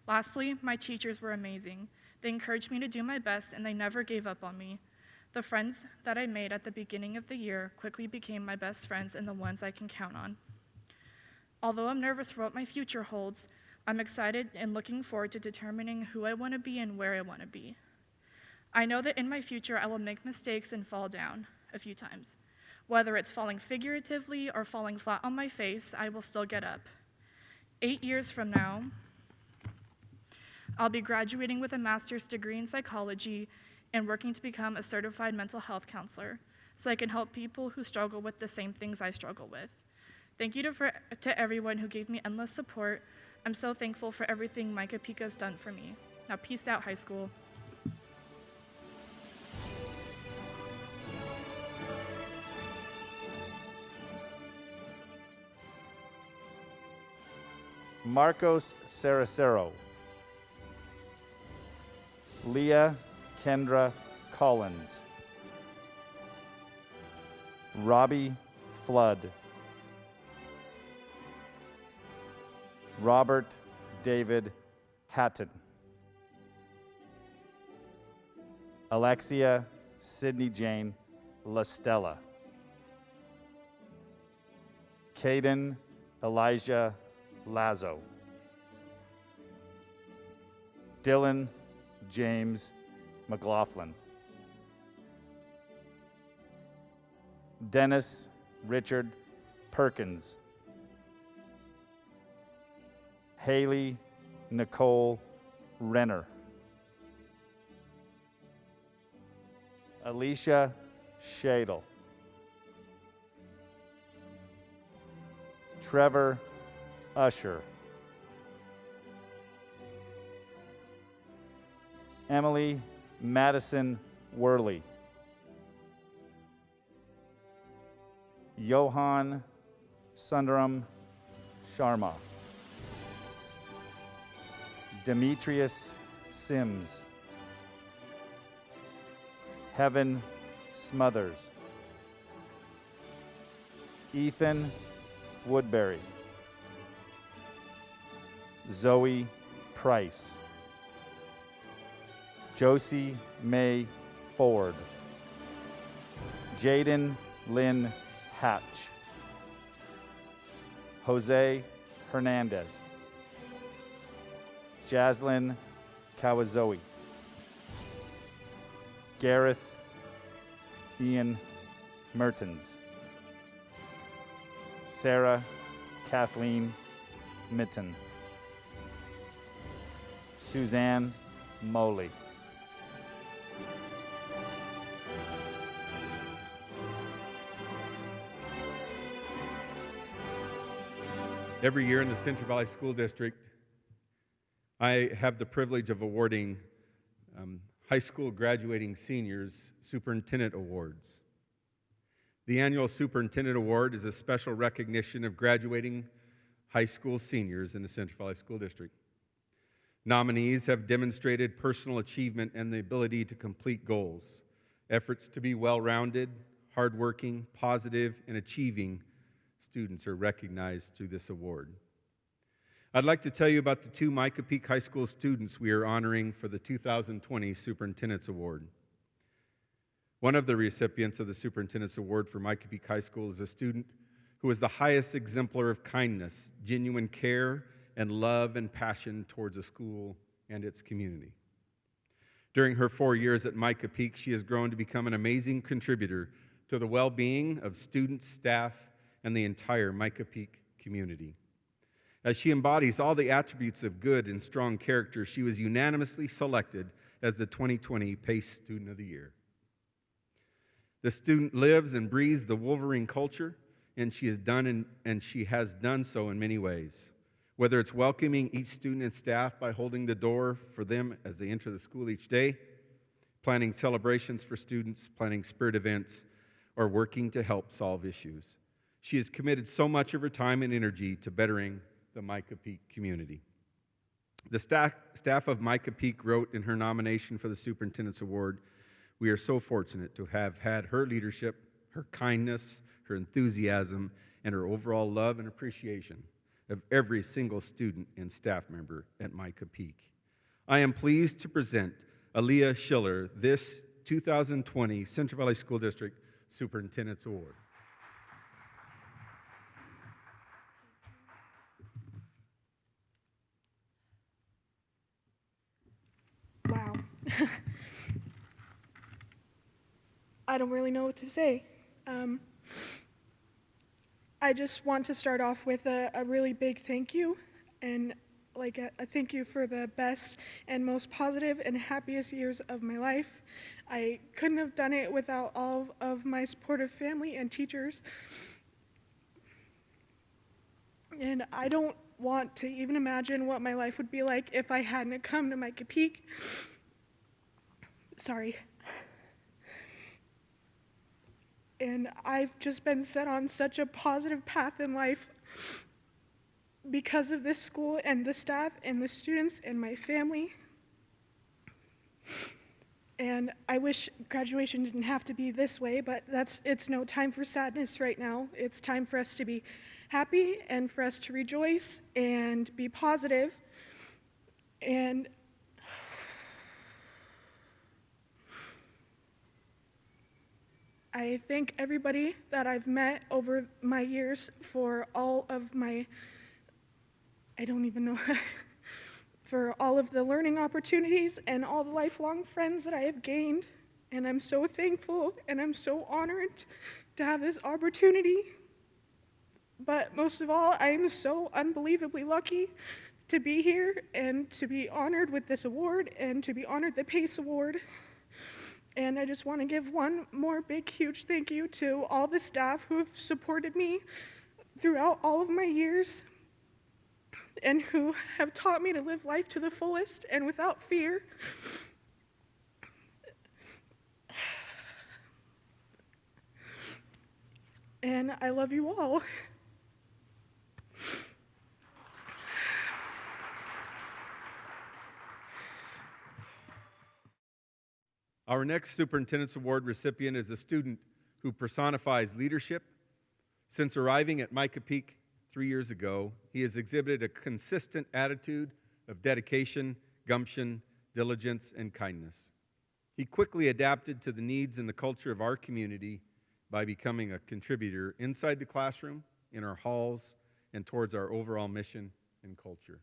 Lastly, my teachers were amazing. They encouraged me to do my best, and they never gave up on me. The friends that I made at the beginning of the year quickly became my best friends and the ones I can count on. Although I'm nervous for what my future holds, I'm excited and looking forward to determining who I want to be and where I want to be. I know that in my future I will make mistakes and fall down a few times. Whether it's falling figuratively or falling flat on my face, I will still get up. 8 years from now, I'll be graduating with a master's degree in psychology and working to become a certified mental health counselor so I can help people who struggle with the same things I struggle with. Thank you to everyone who gave me endless support. I'm so thankful for everything Mica Peak has done for me. Now, peace out, high school. Marcos Saracero. Leah Kendra Collins. Robbie Flood. Robert David Hatton. Alexia Sydney Jane LaStella. Caden Elijah Lazo. Dylan James McLaughlin. Dennis Richard Perkins. Haley Nicole Renner. Alicia Shadle. Trevor Usher. Emily Madison Worley. Johan Sundaram Sharma. Demetrius Sims. Heaven Smothers. Ethan Woodbury. Zoe Price. Josie May Ford. Jaden Lynn Hatch. Jose Hernandez. Jaslyn Kawazoe. Gareth Ian Mertens. Sarah Kathleen Mitten. Suzanne Moley. Every year in the Central Valley School District, I have the privilege of awarding high school graduating seniors superintendent awards. The annual Superintendent Award is a special recognition of graduating high school seniors in the Central Valley School District. Nominees have demonstrated personal achievement and the ability to complete goals. Efforts to be well-rounded, hardworking, positive, and achieving students are recognized through this award. I'd like to tell you about the two Mica Peak High School students we are honoring for the 2020 Superintendent's Award. One of the recipients of the Superintendent's Award for Mica Peak High School is a student who is the highest exemplar of kindness, genuine care, and love and passion towards a school and its community. During her 4 years at Mica Peak, she has grown to become an amazing contributor to the well-being of students, staff, and the entire Mica Peak community. As she embodies all the attributes of good and strong character, she was unanimously selected as the 2020 PACE Student of the Year. The student lives and breathes the Wolverine culture, and she has done so in many ways. Whether it's welcoming each student and staff by holding the door for them as they enter the school each day, planning celebrations for students, planning spirit events, or working to help solve issues. She has committed so much of her time and energy to bettering the Mica Peak community. The staff of Mica Peak wrote in her nomination for the Superintendent's Award, "We are so fortunate to have had her leadership, her kindness, her enthusiasm, and her overall love and appreciation of every single student and staff member at Mica Peak." I am pleased to present Aaliyah Schiller this 2020 Central Valley School District Superintendent's Award. Wow. I don't really know what to say. I just want to start off with a really big thank you, and like a thank you for the best and most positive and happiest years of my life. I couldn't have done it without all of my supportive family and teachers. And I don't want to even imagine what my life would be like if I hadn't come to Mica Peak. Sorry. And I've just been set on such a positive path in life because of this school and the staff and the students and my family. And I wish graduation didn't have to be this way, but it's no time for sadness right now. It's time for us to be happy and for us to rejoice and be positive. And I thank everybody that I've met over my years for all of my, I don't even know, for all of the learning opportunities and all the lifelong friends that I have gained. And I'm so thankful and I'm so honored to have this opportunity. But most of all, I am so unbelievably lucky to be here and to be honored with this award and to be honored the PACE Award. And I just want to give one more big, huge thank you to all the staff who have supported me throughout all of my years and who have taught me to live life to the fullest and without fear. And I love you all. Our next Superintendent's Award recipient is a student who personifies leadership. Since arriving at Mica Peak 3 years ago, he has exhibited a consistent attitude of dedication, gumption, diligence, and kindness. He quickly adapted to the needs and the culture of our community by becoming a contributor inside the classroom, in our halls, and towards our overall mission and culture.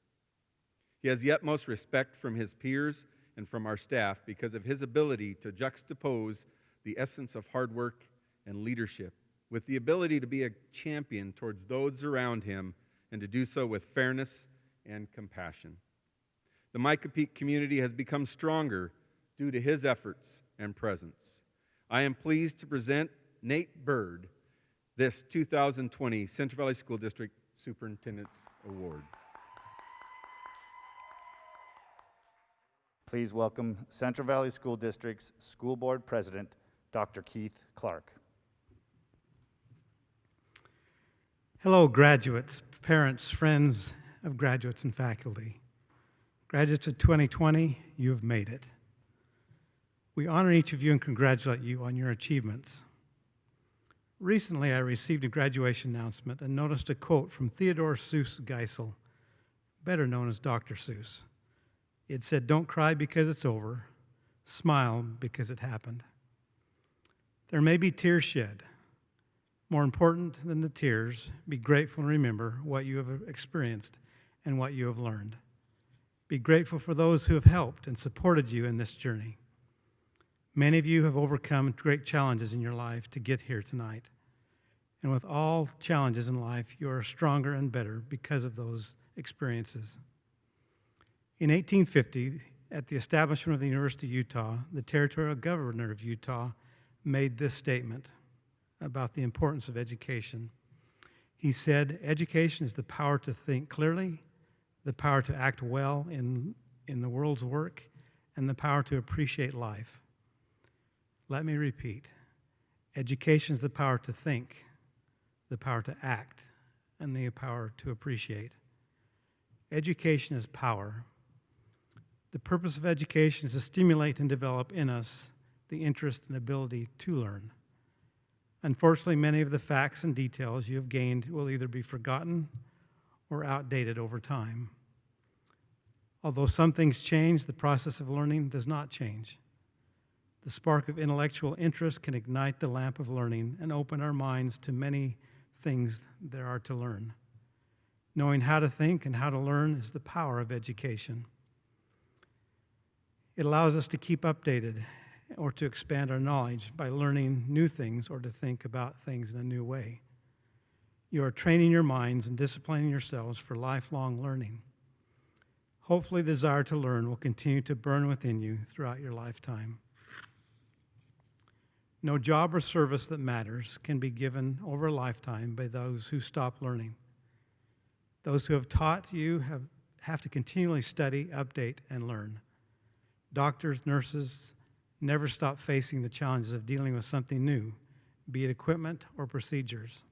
He has the utmost respect from his peers and from our staff because of his ability to juxtapose the essence of hard work and leadership with the ability to be a champion towards those around him and to do so with fairness and compassion. The Mica Peak community has become stronger due to his efforts and presence. I am pleased to present Nate Bird this 2020 Central Valley School District Superintendent's Award. Please welcome Central Valley School District's School Board President, Dr. Keith Clark. Hello, graduates, parents, friends of graduates and faculty. Graduates of 2020, you have made it. We honor each of you and congratulate you on your achievements. Recently, I received a graduation announcement and noticed a quote from Theodore Seuss Geisel, better known as Dr. Seuss. It said, "Don't cry because it's over, smile because it happened." There may be tears shed, More important than the tears, be grateful and remember what you have experienced and what you have learned. Be grateful for those who have helped and supported you in this journey. Many of you have overcome great challenges in your life to get here tonight. And with all challenges in life, you are stronger and better because of those experiences. In 1850, at the establishment of the University of Utah, the territorial governor of Utah made this statement about the importance of education. He said, "Education is the power to think clearly, the power to act well in the world's work, and the power to appreciate life." Let me repeat. Education is the power to think, the power to act, and the power to appreciate. Education is power. The purpose of education is to stimulate and develop in us the interest and ability to learn. Unfortunately, many of the facts and details you have gained will either be forgotten or outdated over time. Although some things change, the process of learning does not change. The spark of intellectual interest can ignite the lamp of learning and open our minds to many things there are to learn. Knowing how to think and how to learn is the power of education. It allows us to keep updated or to expand our knowledge by learning new things or to think about things in a new way. You are training your minds and disciplining yourselves for lifelong learning. Hopefully, the desire to learn will continue to burn within you throughout your lifetime. No job or service that matters can be given over a lifetime by those who stop learning. Those who have taught you have to continually study, update, and learn. Doctors, nurses never stop facing the challenges of dealing with something new, be it equipment or procedures.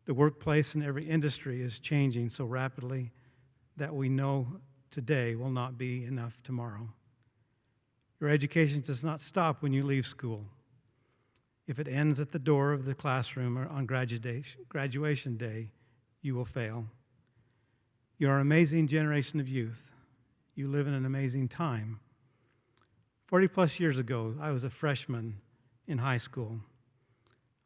The workplace in every industry is changing so rapidly that we know today will not be enough tomorrow. Your education does not stop when you leave school. If it ends at the door of the classroom or on graduation day, you will fail. You are an amazing generation of youth. You live in an amazing time. 40 plus years ago, I was a freshman in high school.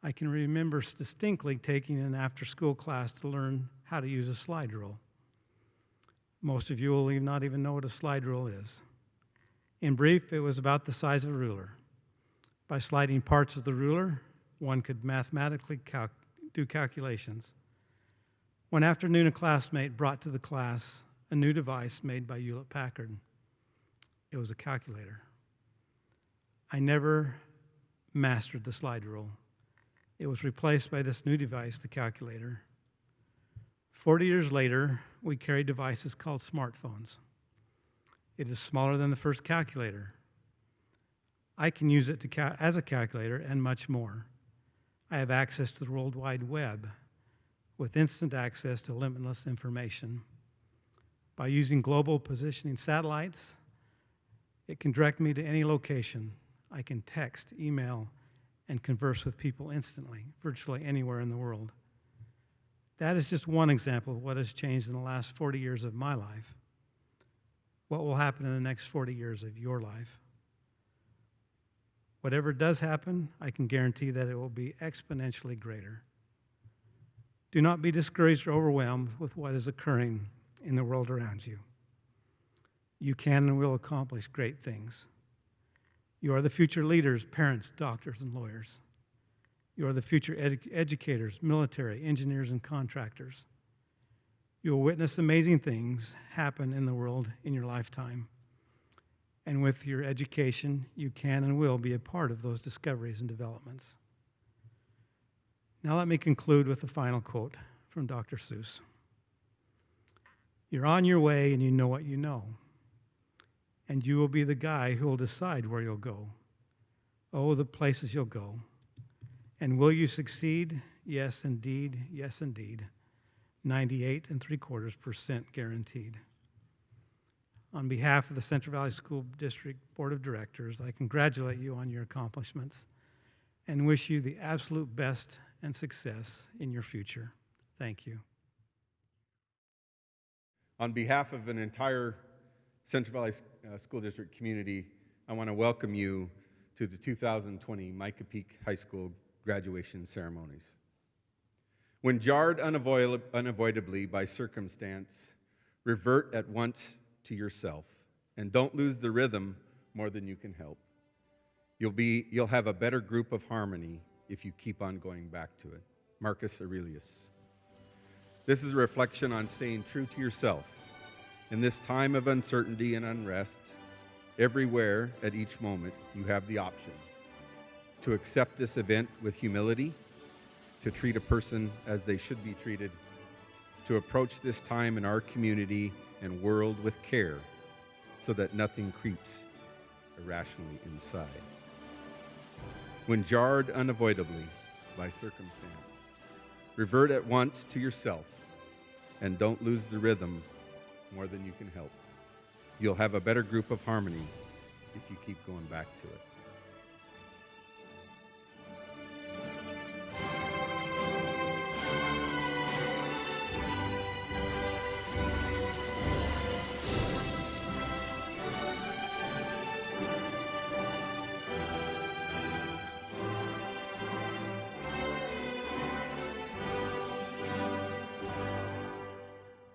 I can remember distinctly taking an after-school class to learn how to use a slide rule. Most of you will not even know what a slide rule is. In brief, it was about the size of a ruler. By sliding parts of the ruler, one could mathematically do calculations. One afternoon, a classmate brought to the class a new device made by Hewlett-Packard. It was a calculator. I never mastered the slide rule. It was replaced by this new device, the calculator. 40 years later, we carry devices called smartphones. It is smaller than the first calculator. I can use it as a calculator and much more. I have access to the World Wide Web with instant access to limitless information. By using global positioning satellites, it can direct me to any location. I can text, email, and converse with people instantly, virtually anywhere in the world. That is just one example of what has changed in the last 40 years of my life. What will happen in the next 40 years of your life? Whatever does happen, I can guarantee that it will be exponentially greater. Do not be discouraged or overwhelmed with what is occurring in the world around you. You can and will accomplish great things. You are the future leaders, parents, doctors, and lawyers. You are the future educators, military, engineers, and contractors. You will witness amazing things happen in the world in your lifetime. And with your education, you can and will be a part of those discoveries and developments. Now let me conclude with a final quote from Dr. Seuss. You're on your way and you know what you know. And you will be the guy who will decide where you'll go. Oh, the places you'll go. And will you succeed? Yes, indeed. Yes, indeed. 98.75% guaranteed. On behalf of the Central Valley School District Board of Directors, I congratulate you on your accomplishments and wish you the absolute best and success in your future. Thank you. On behalf of an entire Central Valley School District community, I want to welcome you to the 2020 Mica Peak High School graduation ceremonies. When jarred unavoidably by circumstance, revert at once to yourself and don't lose the rhythm more than you can help. You'll have a better group of harmony if you keep on going back to it. Marcus Aurelius. This is a reflection on staying true to yourself. In this time of uncertainty and unrest, everywhere at each moment, you have the option to accept this event with humility, to treat a person as they should be treated, to approach this time in our community and world with care so that nothing creeps irrationally inside. When jarred unavoidably by circumstance, revert at once to yourself and don't lose the rhythm more than you can help. You'll have a better group of harmony if you keep going back to it.